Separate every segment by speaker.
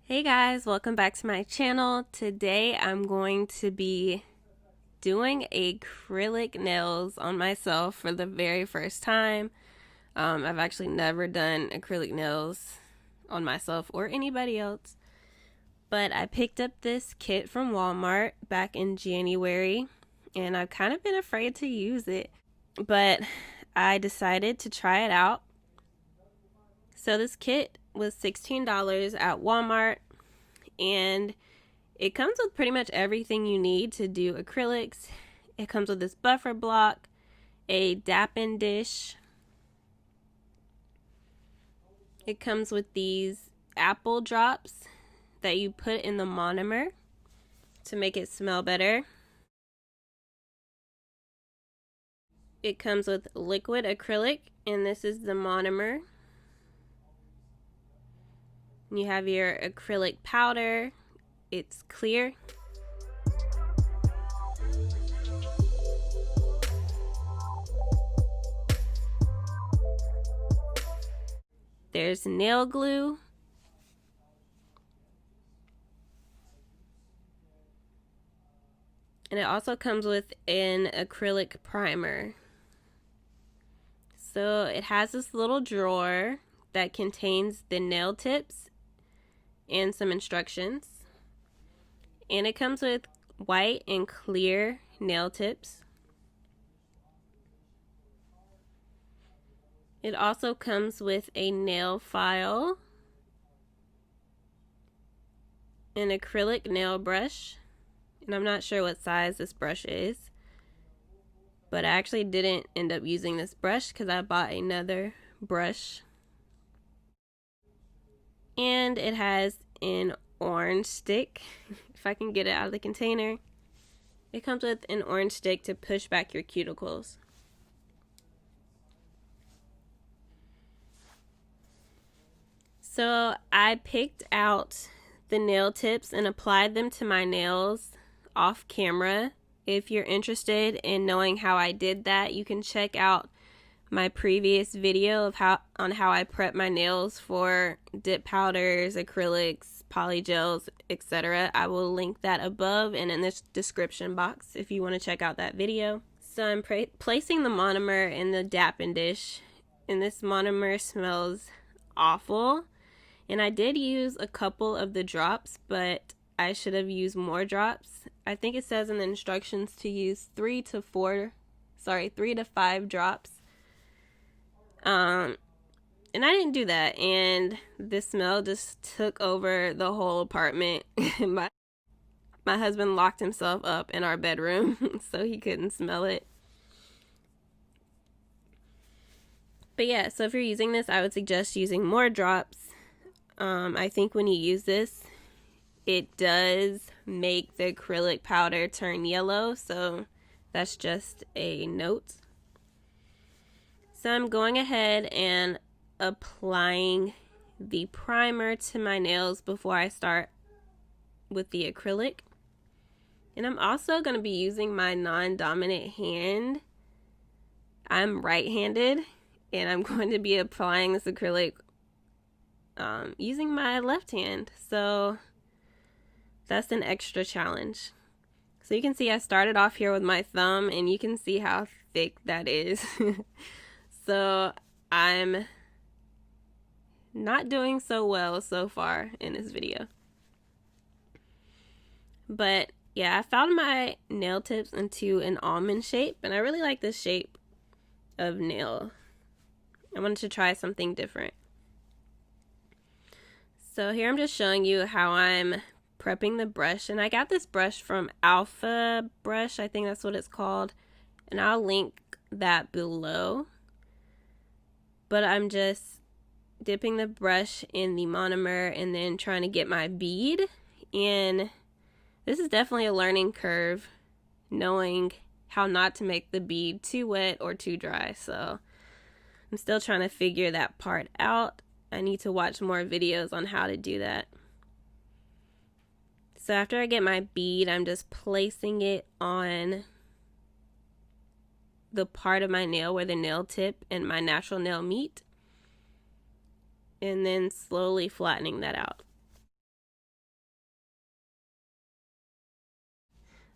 Speaker 1: Hey guys, welcome back to my channel. Today I'm going to be doing acrylic nails on myself for the very first time. I've actually never done acrylic nails on myself or anybody else, but I picked up this kit from Walmart back in January and I've kind of been afraid to use it, but I decided to try it out. So this kit was $16 at Walmart, and it comes with pretty much everything you need to do acrylics. It comes with this buffer block, a dappen dish. It comes with these apple drops that you put in the monomer to make it smell better. It comes with liquid acrylic, and this is the monomer. You have your acrylic powder. It's clear. There's nail glue. And it also comes with an acrylic primer. So it has this little drawer that contains the nail tips and some instructions. And it comes with white and clear nail tips. It also comes with a nail file, an acrylic nail brush, and I'm not sure what size this brush is, but I actually didn't end up using this brush because I bought another brush. And it has an orange stick, if I can get it out of the container. It comes with an orange stick to push back your cuticles. So I picked out the nail tips and applied them to my nails off camera. If you're interested in knowing how I did that, you can check out my previous video of how I prep my nails for dip powders, acrylics, polygels, etc. I will link that above and in this description box if you want to check out that video. So I'm placing the monomer in the dappen dish, and this monomer smells awful. And I did use a couple of the drops, but I should have used more drops. I think it says in the instructions to use 3 to 5 drops. And I didn't do that, and the smell just took over the whole apartment. my husband locked himself up in our bedroom so he couldn't smell it. But yeah, so if you're using this, I would suggest using more drops. I think when you use this, it does make the acrylic powder turn yellow, so that's just a note. So I'm going ahead and applying the primer to my nails before I start with the acrylic. And I'm also going to be using my non-dominant hand. I'm right-handed, and I'm going to be applying this acrylic using my left hand. So that's an extra challenge. So you can see I started off here with my thumb, and you can see how thick that is. So I'm not doing so well so far in this video. But yeah, I found my nail tips into an almond shape, and I really like this shape of nail. I wanted to try something different. So here I'm just showing you how I'm prepping the brush, and I got this brush from Alpha Brush, I think that's what it's called, and I'll link that below. But I'm just dipping the brush in the monomer and then trying to get my bead. And this is definitely a learning curve, knowing how not to make the bead too wet or too dry. So I'm still trying to figure that part out. I need to watch more videos on how to do that. So after I get my bead, I'm just placing it on the part of my nail where the nail tip and my natural nail meet, and then slowly flattening that out.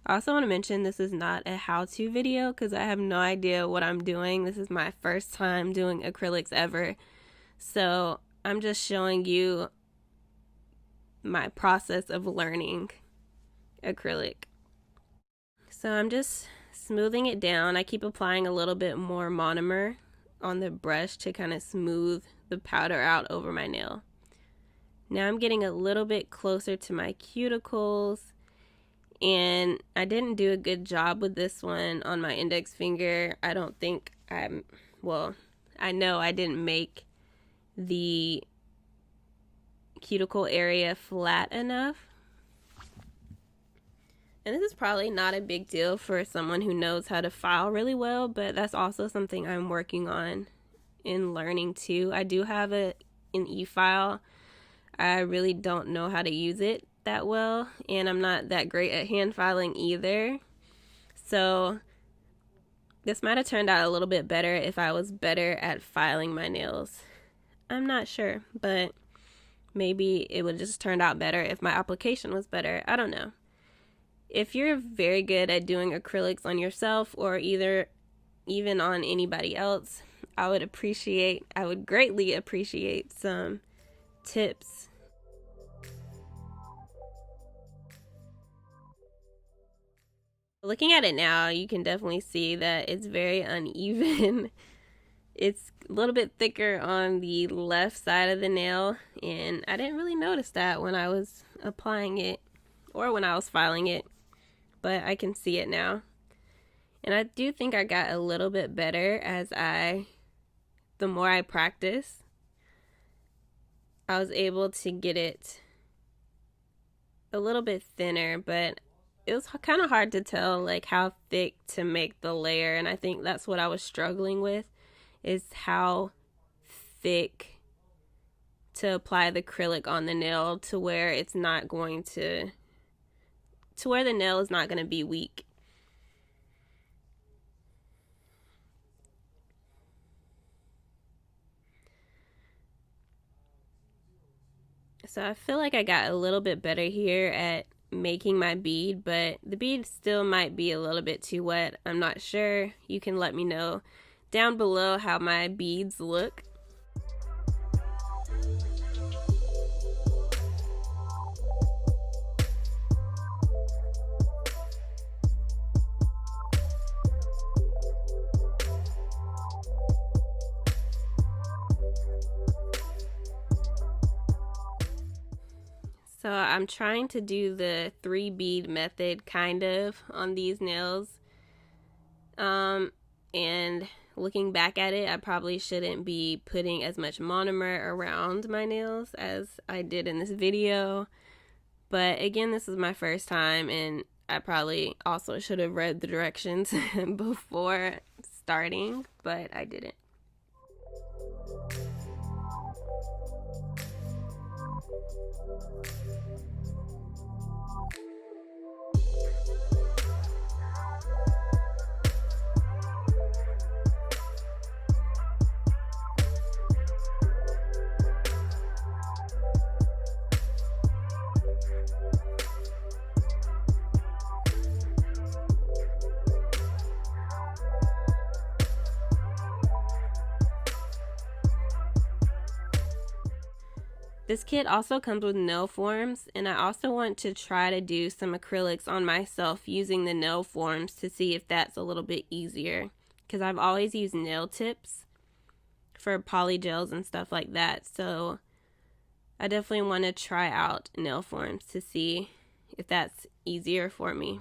Speaker 1: I also want to mention this is not a how-to video because I have no idea what I'm doing. This is my first time doing acrylics ever. So I'm just showing you my process of learning acrylic. So I'm just smoothing it down. I keep applying a little bit more monomer on the brush to kind of smooth the powder out over my nail. Now I'm getting a little bit closer to my cuticles, and I didn't do a good job with this one on my index finger. I don't think I know I didn't make the cuticle area flat enough. And this is probably not a big deal for someone who knows how to file really well, but that's also something I'm working on in learning too. I do have an e-file. I really don't know how to use it that well, and I'm not that great at hand filing either. So this might have turned out a little bit better if I was better at filing my nails. I'm not sure, but maybe it would just turn out better if my application was better. I don't know. If you're very good at doing acrylics on yourself or even on anybody else, I would greatly appreciate some tips. Looking at it now, you can definitely see that it's very uneven. It's a little bit thicker on the left side of the nail, and I didn't really notice that when I was applying it or when I was filing it, but I can see it now. And I do think I got a little bit better the more I practice. I was able to get it a little bit thinner, but it was kind of hard to tell like how thick to make the layer, and I think that's what I was struggling with, is how thick to apply the acrylic on the nail to where it's not going to where the nail is not going to be weak. So I feel like I got a little bit better here at making my bead, but the bead still might be a little bit too wet. I'm not sure. You can let me know down below how my beads look. So I'm trying to do the 3 bead method kind of on these nails. And looking back at it, I probably shouldn't be putting as much monomer around my nails as I did in this video. But again, this is my first time, and I probably also should have read the directions before starting, but I didn't. This kit also comes with nail forms, and I also want to try to do some acrylics on myself using the nail forms to see if that's a little bit easier, because I've always used nail tips for poly gels and stuff like that. So I definitely want to try out nail forms to see if that's easier for me.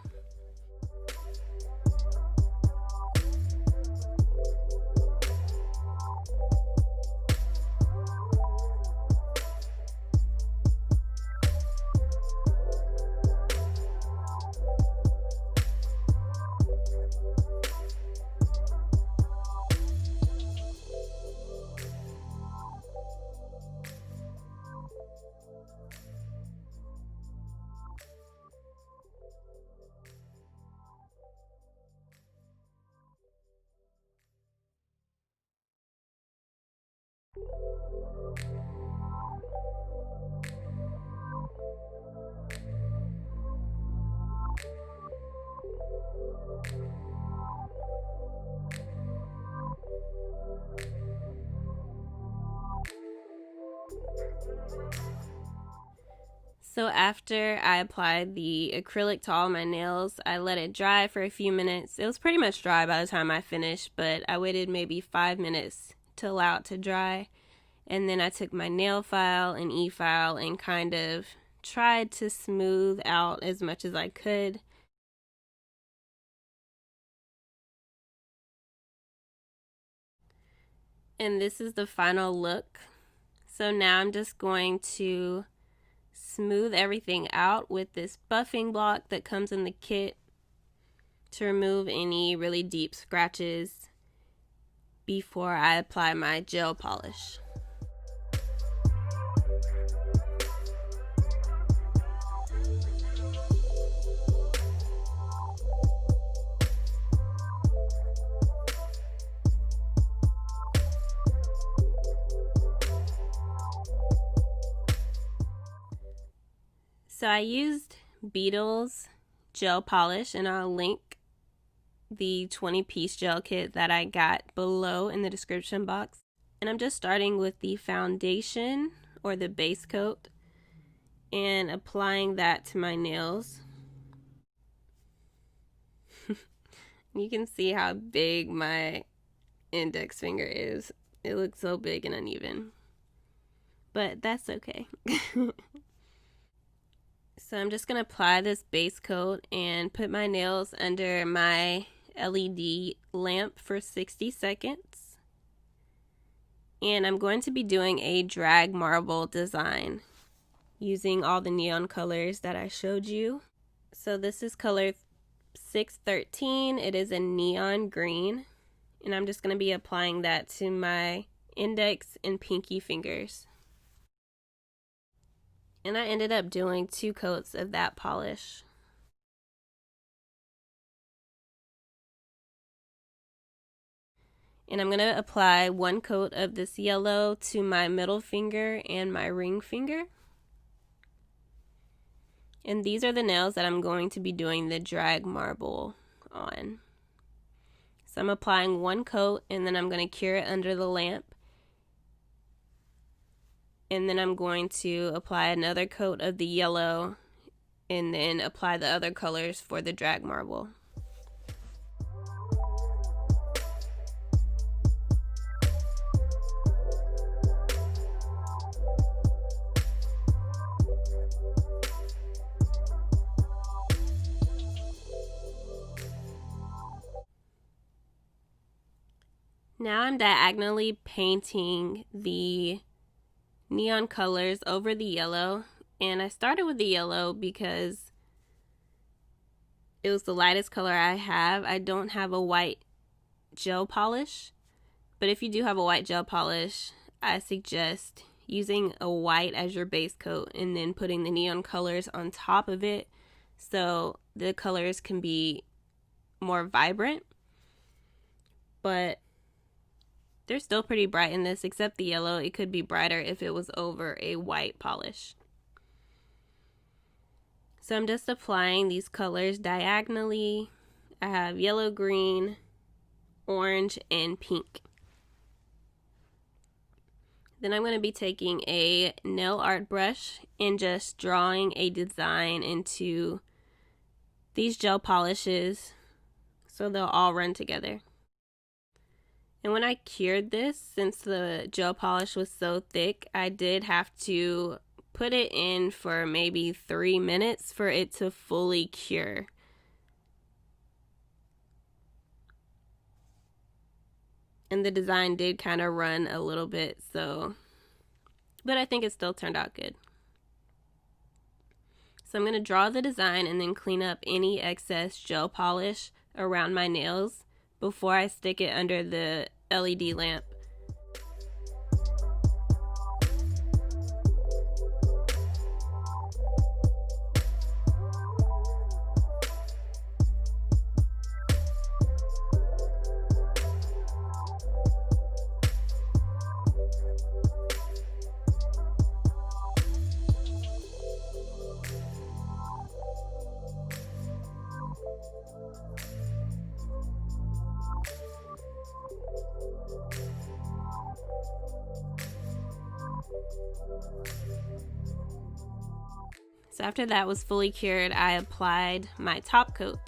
Speaker 1: So after I applied the acrylic to all my nails, I let it dry for a few minutes. It was pretty much dry by the time I finished, but I waited maybe 5 minutes to allow it to dry. And then I took my nail file and e-file and kind of tried to smooth out as much as I could. And this is the final look. So now I'm just going to smooth everything out with this buffing block that comes in the kit to remove any really deep scratches before I apply my gel polish. So I used Beetles Gel Polish, and I'll link the 20-piece gel kit that I got below in the description box. And I'm just starting with the foundation or the base coat and applying that to my nails. You can see how big my index finger is. It looks so big and uneven, but that's okay. So I'm just going to apply this base coat and put my nails under my LED lamp for 60 seconds. And I'm going to be doing a drag marble design using all the neon colors that I showed you. So this is color 613. It is a neon green. And I'm just going to be applying that to my index and pinky fingers. And I ended up doing 2 coats of that polish. And I'm going to apply 1 coat of this yellow to my middle finger and my ring finger. And these are the nails that I'm going to be doing the drag marble on. So I'm applying 1 coat and then I'm going to cure it under the lamp. And then I'm going to apply another coat of the yellow and then apply the other colors for the drag marble. Now I'm diagonally painting the neon colors over the yellow, and I started with the yellow because it was the lightest color I have. I don't have a white gel polish, but if you do have a white gel polish, I suggest using a white as your base coat and then putting the neon colors on top of it so the colors can be more vibrant. But they're still pretty bright in this, except the yellow. It could be brighter if it was over a white polish. So I'm just applying these colors diagonally. I have yellow, green, orange, and pink. Then I'm going to be taking a nail art brush and just drawing a design into these gel polishes so they'll all run together. And when I cured this, since the gel polish was so thick, I did have to put it in for maybe 3 minutes for it to fully cure. And the design did kind of run a little bit, but I think it still turned out good. So I'm going to draw the design and then clean up any excess gel polish around my nails before I stick it under the LED lamp. So after that was fully cured, I applied my top coat.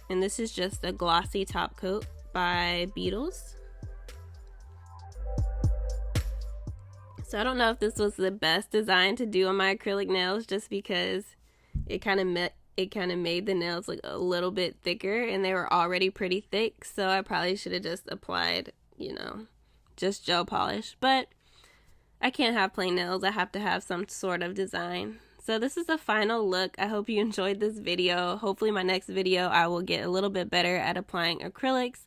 Speaker 1: And this is just a glossy top coat by Beetles. So I don't know if this was the best design to do on my acrylic nails, just because it kind of made the nails look a little bit thicker, and they were already pretty thick. So I probably should have just applied, you know, just gel polish. But I can't have plain nails. I have to have some sort of design. So this is the final look. I hope you enjoyed this video. Hopefully my next video I will get a little bit better at applying acrylics.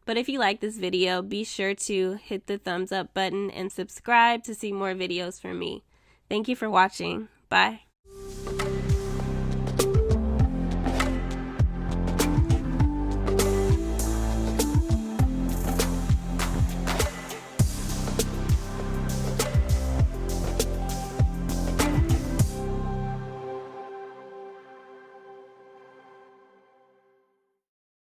Speaker 1: But if you like this video, be sure to hit the thumbs up button and subscribe to see more videos from me. Thank you for watching. Bye.